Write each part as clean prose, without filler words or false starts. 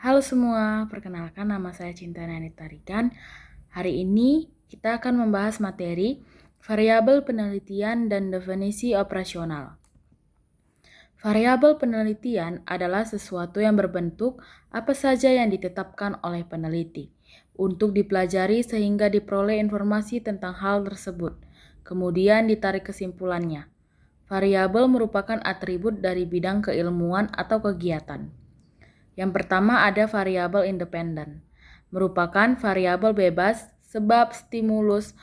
Halo semua, perkenalkan nama saya Cinta Nani Tarigan. Hari ini kita akan membahas materi variabel penelitian dan definisi operasional. Variabel penelitian adalah sesuatu yang berbentuk apa saja yang ditetapkan oleh peneliti untuk dipelajari sehingga diperoleh informasi tentang hal tersebut, kemudian ditarik kesimpulannya. Variabel merupakan atribut dari bidang keilmuan atau kegiatan. Yang pertama ada variabel independen, merupakan variabel bebas sebab stimulus,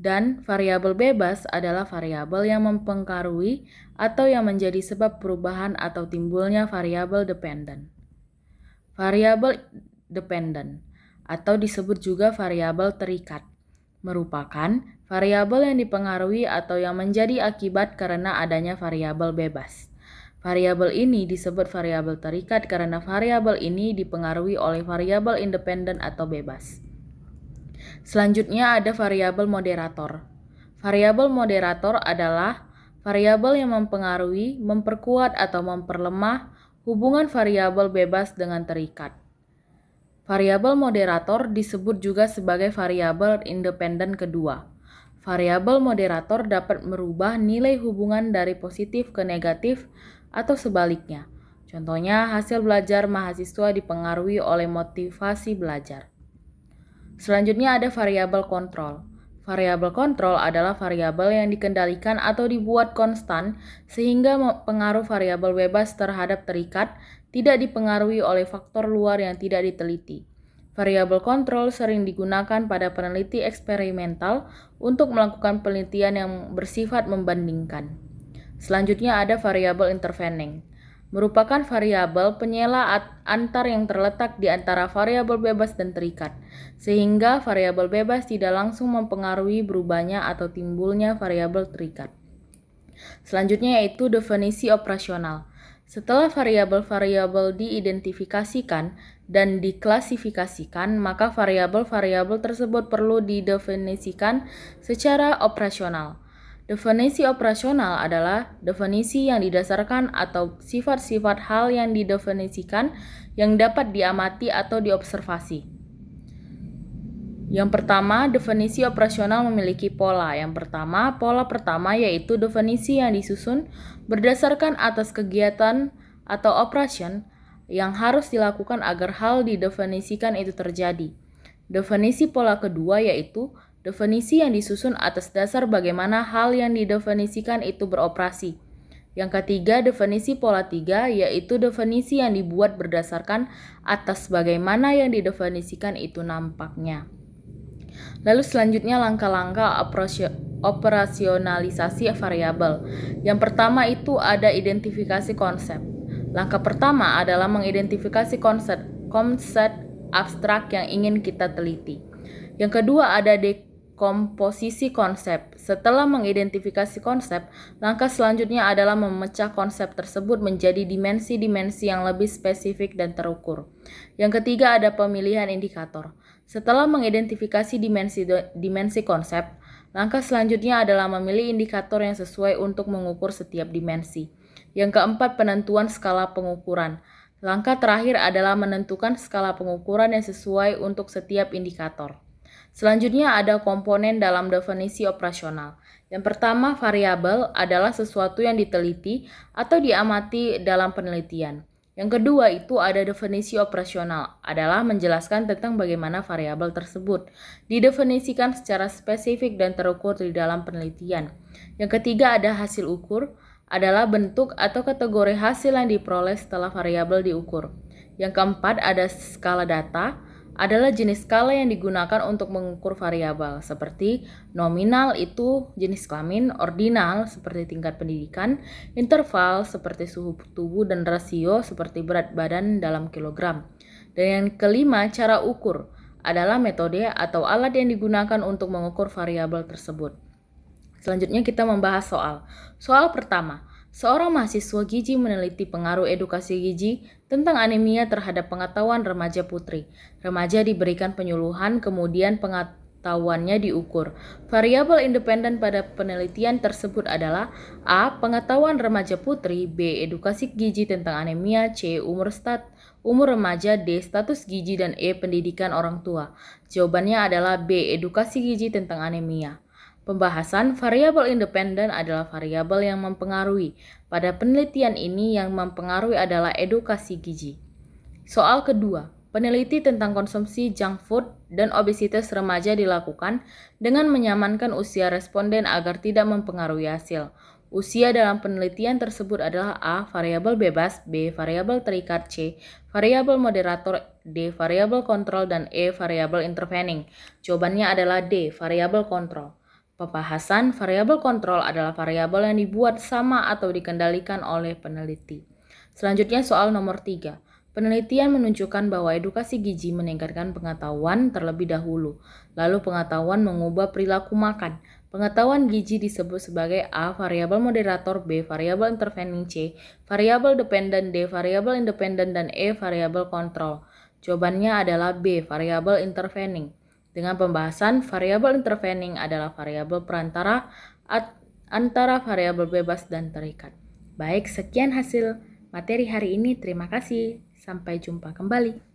dan variabel bebas adalah variabel yang mempengaruhi atau yang menjadi sebab perubahan atau timbulnya variabel dependen. Variabel dependen atau disebut juga variabel terikat merupakan variabel yang dipengaruhi atau yang menjadi akibat karena adanya variabel bebas. Variabel ini disebut variabel terikat karena variabel ini dipengaruhi oleh variabel independen atau bebas. Selanjutnya ada variabel moderator. Variabel moderator adalah variabel yang mempengaruhi, memperkuat atau memperlemah hubungan variabel bebas dengan terikat. Variabel moderator disebut juga sebagai variabel independen kedua. Variabel moderator dapat merubah nilai hubungan dari positif ke negatif atau sebaliknya. Contohnya, hasil belajar mahasiswa dipengaruhi oleh motivasi belajar. Selanjutnya ada variabel kontrol. Variabel kontrol adalah variabel yang dikendalikan atau dibuat konstan sehingga pengaruh variabel bebas terhadap terikat tidak dipengaruhi oleh faktor luar yang tidak diteliti. Variabel kontrol sering digunakan pada peneliti eksperimental untuk melakukan penelitian yang bersifat membandingkan. Selanjutnya ada variabel intervening, merupakan variabel penyela antar yang terletak di antara variabel bebas dan terikat, sehingga variabel bebas tidak langsung mempengaruhi berubahnya atau timbulnya variabel terikat. Selanjutnya yaitu definisi operasional. Setelah variabel-variabel diidentifikasikan dan diklasifikasikan, maka variabel-variabel tersebut perlu didefinisikan secara operasional. Definisi operasional adalah definisi yang didasarkan atau sifat-sifat hal yang didefinisikan yang dapat diamati atau diobservasi. Yang pertama, definisi operasional memiliki pola. Yang pertama, pola pertama yaitu definisi yang disusun berdasarkan atas kegiatan atau operation yang harus dilakukan agar hal didefinisikan itu terjadi. Definisi pola kedua yaitu definisi yang disusun atas dasar bagaimana hal yang didefinisikan itu beroperasi. Yang ketiga, definisi pola 3 yaitu definisi yang dibuat berdasarkan atas bagaimana yang didefinisikan itu nampaknya. Lalu selanjutnya langkah-langkah operasionalisasi variabel. Yang pertama itu ada identifikasi konsep. Langkah pertama adalah mengidentifikasi konsep abstrak yang ingin kita teliti. Yang kedua ada dekomposisi konsep. Setelah mengidentifikasi konsep, langkah selanjutnya adalah memecah konsep tersebut menjadi dimensi-dimensi yang lebih spesifik dan terukur. Yang ketiga ada pemilihan indikator. Setelah mengidentifikasi dimensi konsep, langkah selanjutnya adalah memilih indikator yang sesuai untuk mengukur setiap dimensi. Yang keempat, penentuan skala pengukuran. Langkah terakhir adalah menentukan skala pengukuran yang sesuai untuk setiap indikator. Selanjutnya ada komponen dalam definisi operasional. Yang pertama, variabel adalah sesuatu yang diteliti atau diamati dalam penelitian. Yang kedua itu ada definisi operasional, adalah menjelaskan tentang bagaimana variabel tersebut didefinisikan secara spesifik dan terukur di dalam penelitian. Yang ketiga ada hasil ukur, adalah bentuk atau kategori hasil yang diperoleh setelah variabel diukur. Yang keempat ada skala data, adalah jenis skala yang digunakan untuk mengukur variabel, seperti nominal itu jenis kelamin, ordinal seperti tingkat pendidikan, interval seperti suhu tubuh, dan rasio seperti berat badan dalam kilogram. Dan yang kelima, cara ukur adalah metode atau alat yang digunakan untuk mengukur variabel tersebut. Selanjutnya kita membahas soal. Soal pertama, seorang mahasiswa gizi meneliti pengaruh edukasi gizi tentang anemia terhadap pengetahuan remaja putri. Remaja diberikan penyuluhan, kemudian pengetahuannya diukur. Variabel independen pada penelitian tersebut adalah A. Pengetahuan remaja putri, B. Edukasi gizi tentang anemia, C. umur remaja, D. status gizi, dan E. pendidikan orang tua. Jawabannya adalah B. edukasi gizi tentang anemia. Pembahasan variabel independen adalah variabel yang mempengaruhi. Pada penelitian ini yang mempengaruhi adalah edukasi gizi. Soal kedua, peneliti tentang konsumsi junk food dan obesitas remaja dilakukan dengan menyamankan usia responden agar tidak mempengaruhi hasil. Usia dalam penelitian tersebut adalah A. variabel bebas, B. variabel terikat, C. variabel moderator, D. variabel kontrol, dan E. variabel intervening. Jawabannya adalah D. variabel kontrol. Pembahasan variabel kontrol adalah variabel yang dibuat sama atau dikendalikan oleh peneliti. Selanjutnya soal nomor 3. Penelitian menunjukkan bahwa edukasi gizi meningkatkan pengetahuan terlebih dahulu, lalu pengetahuan mengubah perilaku makan. Pengetahuan gizi disebut sebagai A. variabel moderator, B. variabel intervening, C. variabel dependen, D. variabel independen, dan E. variabel kontrol. Jawabannya adalah B. variabel intervening. Dengan pembahasan, variabel intervening adalah variabel perantara antara variabel bebas dan terikat. Baik, sekian hasil materi hari ini. Terima kasih. Sampai jumpa kembali.